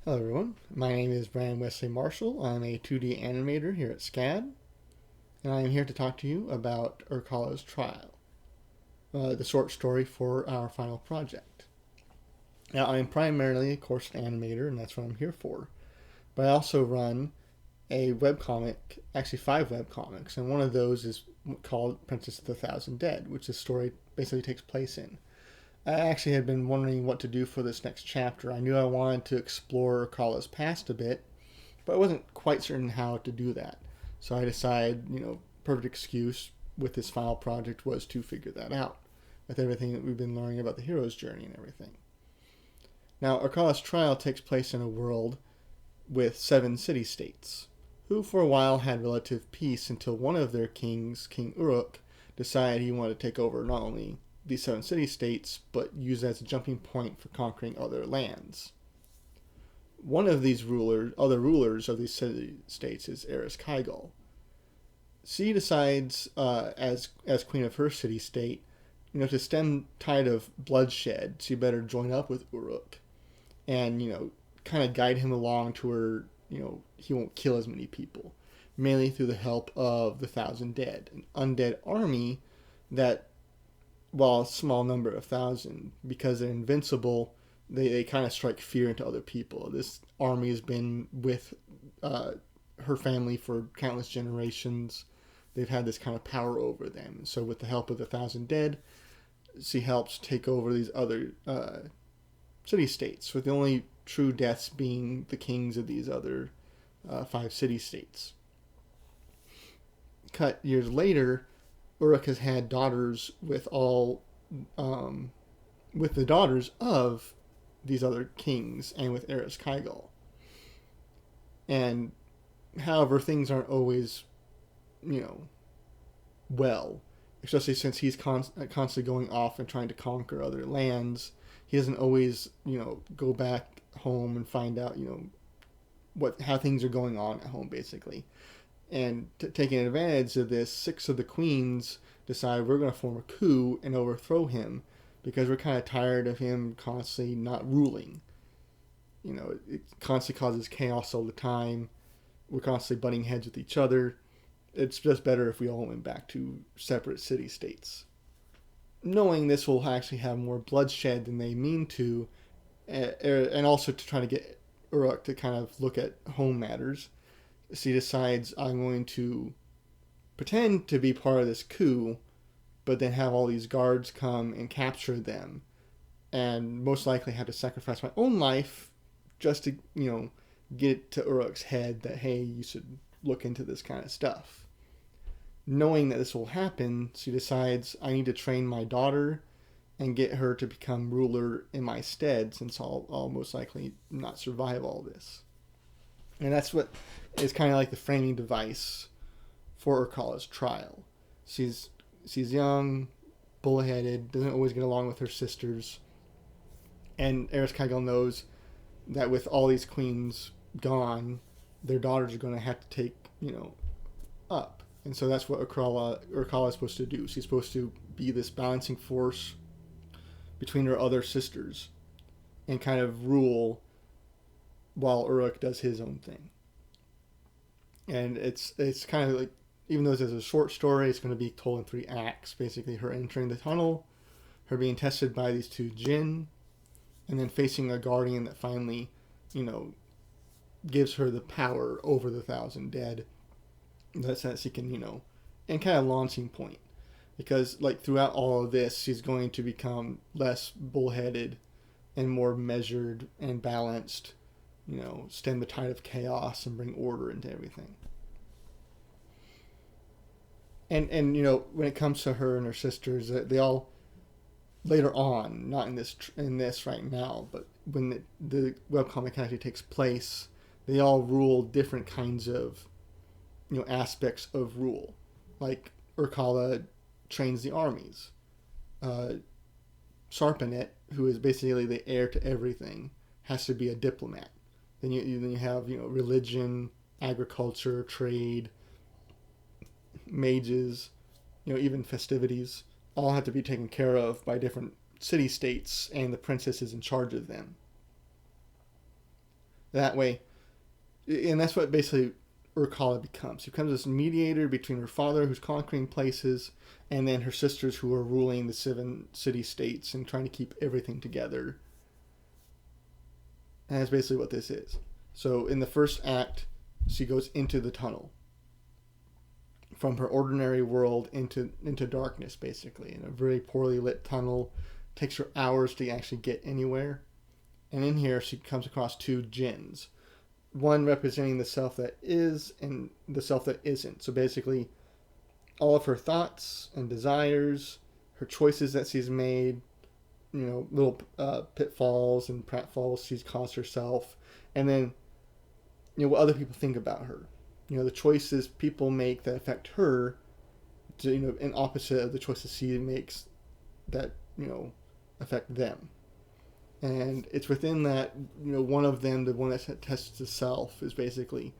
Hello everyone, my name is Brian Wesley Marshall. I'm a 2D animator here at SCAD, and I'm here to talk to you about Irkalla's Trial, the short story for our final project. Now, I'm primarily, of course, an animator, and that's what I'm here for, but I also run a webcomic, actually 5 webcomics, and one of those is called Princess of the Thousand Dead, which this story basically takes place in. I actually had been wondering what to do for this next chapter. I knew I wanted to explore Irkalla's past a bit, but I wasn't quite certain how to do that. So I decided, perfect excuse with this final project was to figure that out, with everything that we've been learning about the hero's journey and everything. Now, Irkalla's Trial takes place in a world with 7 city-states, who for a while had relative peace until one of their kings, King Uruk, decided he wanted to take over not only these 7 city-states, but use it as a jumping point for conquering other lands. One of these other rulers of these city-states is Irkalla. She decides, as queen of her city-state, to stem tide of bloodshed, she better join up with Uruk, and kind of guide him along to where he won't kill as many people, mainly through the help of the Thousand Dead, an undead army that, while a small number of 1,000, because they're invincible, they kind of strike fear into other people. This army has been with her family for countless generations. They've had this kind of power over them. So with the help of the Thousand Dead, she helps take over these other city-states, with the only true deaths being the kings of these other 5 city-states. Cut years later, Uruk has had daughters with the daughters of these other kings and with Irkalla. And however, things aren't always, well, especially since he's constantly going off and trying to conquer other lands. He doesn't always, go back home and find out, how things are going on at home, basically. And taking advantage of this, 6 of the queens decide we're going to form a coup and overthrow him, because we're kind of tired of him constantly not ruling. It constantly causes chaos all the time. We're constantly butting heads with each other. It's just better if we all went back to separate city-states. Knowing this will actually have more bloodshed than they mean to, and also to try to get Uruk to kind of look at home matters, she decides, I'm going to pretend to be part of this coup, but then have all these guards come and capture them, and most likely have to sacrifice my own life just to, get it to Uruk's head that, hey, you should look into this kind of stuff. Knowing that this will happen, she decides, I need to train my daughter and get her to become ruler in my stead, since I'll most likely not survive all this. And that's what is kind of like the framing device for Irkalla's trial. She's young, bullheaded, doesn't always get along with her sisters, and Irkalla knows that with all these queens gone, their daughters are going to have to take, up. And so that's what Irkalla is supposed to do. She's supposed to be this balancing force between her other sisters and kind of rule while Uruk does his own thing. And it's kind of like, even though it's a short story, it's going to be told in 3 acts. Basically, her entering the tunnel, her being tested by these 2 jinn, and then facing a guardian that finally, gives her the power over the Thousand Dead. That she can, and kind of launching point. Because, throughout all of this, she's going to become less bullheaded and more measured and balanced, stem the tide of chaos and bring order into everything. And when it comes to her and her sisters, they all, later on, not in this right now, but when the webcomic actually takes place, they all rule different kinds of, aspects of rule. Like, Irkalla trains the armies. Sarpanet, who is basically the heir to everything, has to be a diplomat. Then you have, religion, agriculture, trade, mages, even festivities, all have to be taken care of by different city-states, and the princess is in charge of them. That way, and that's what basically Irkalla becomes. She becomes this mediator between her father, who's conquering places, and then her sisters, who are ruling the 7 city-states and trying to keep everything together. And that's basically what this is. So in the first act, she goes into the tunnel from her ordinary world into darkness, basically, in a very poorly lit tunnel. It takes her hours to actually get anywhere. And in here, she comes across 2 jinns. One representing the self that is and the self that isn't. So basically, all of her thoughts and desires, her choices that she's made, little pitfalls and pratfalls she's caused herself, and then, what other people think about her. The choices people make that affect her, in opposite of the choices she makes that, affect them. And it's within that, one of them, the one that tests the self, is basically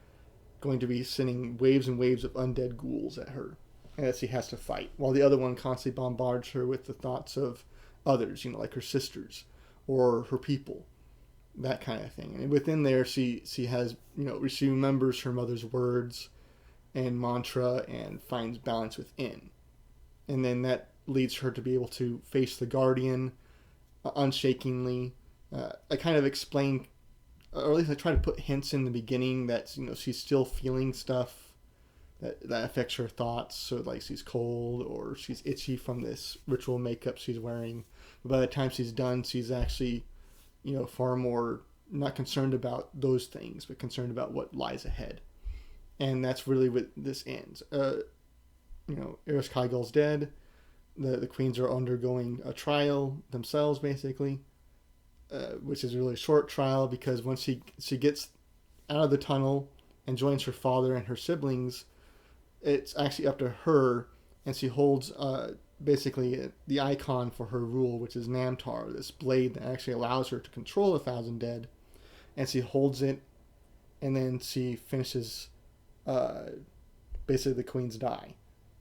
going to be sending waves and waves of undead ghouls at her, and that she has to fight, while the other one constantly bombards her with the thoughts of others, like her sisters or her people, that kind of thing. And within there, she has, she remembers her mother's words and mantra and finds balance within. And then that leads her to be able to face the guardian unshakingly. I kind of explain, or at least I try to put hints in the beginning that, she's still feeling stuff that affects her thoughts. So like she's cold or she's itchy from this ritual makeup she's wearing. But by the time she's done, she's actually, far more not concerned about those things, but concerned about what lies ahead. And that's really what this ends. Irkall's dead. The queens are undergoing a trial themselves, basically, which is a really short trial, because once she gets out of the tunnel and joins her father and her siblings, it's actually up to her, and she holds basically the icon for her rule, which is Namtar, this blade that actually allows her to control 1,000 dead, and she holds it, and then she finishes basically the queens die.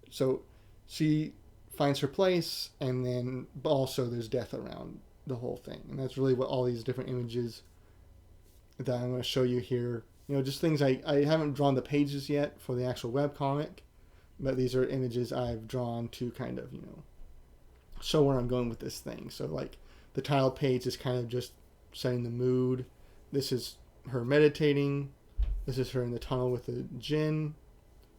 So she finds her place, and then also there's death around the whole thing. And that's really what all these different images that I'm going to show you here, just things I haven't drawn the pages yet for the actual webcomic, but these are images I've drawn to kind of, show where I'm going with this thing. So like the title page is kind of just setting the mood. This is her meditating. This is her in the tunnel with the djinn.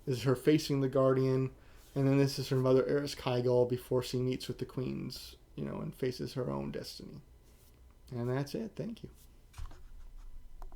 This is her facing the guardian. And then this is her mother, Irkalla, before she meets with the queens, and faces her own destiny. And that's it. Thank you.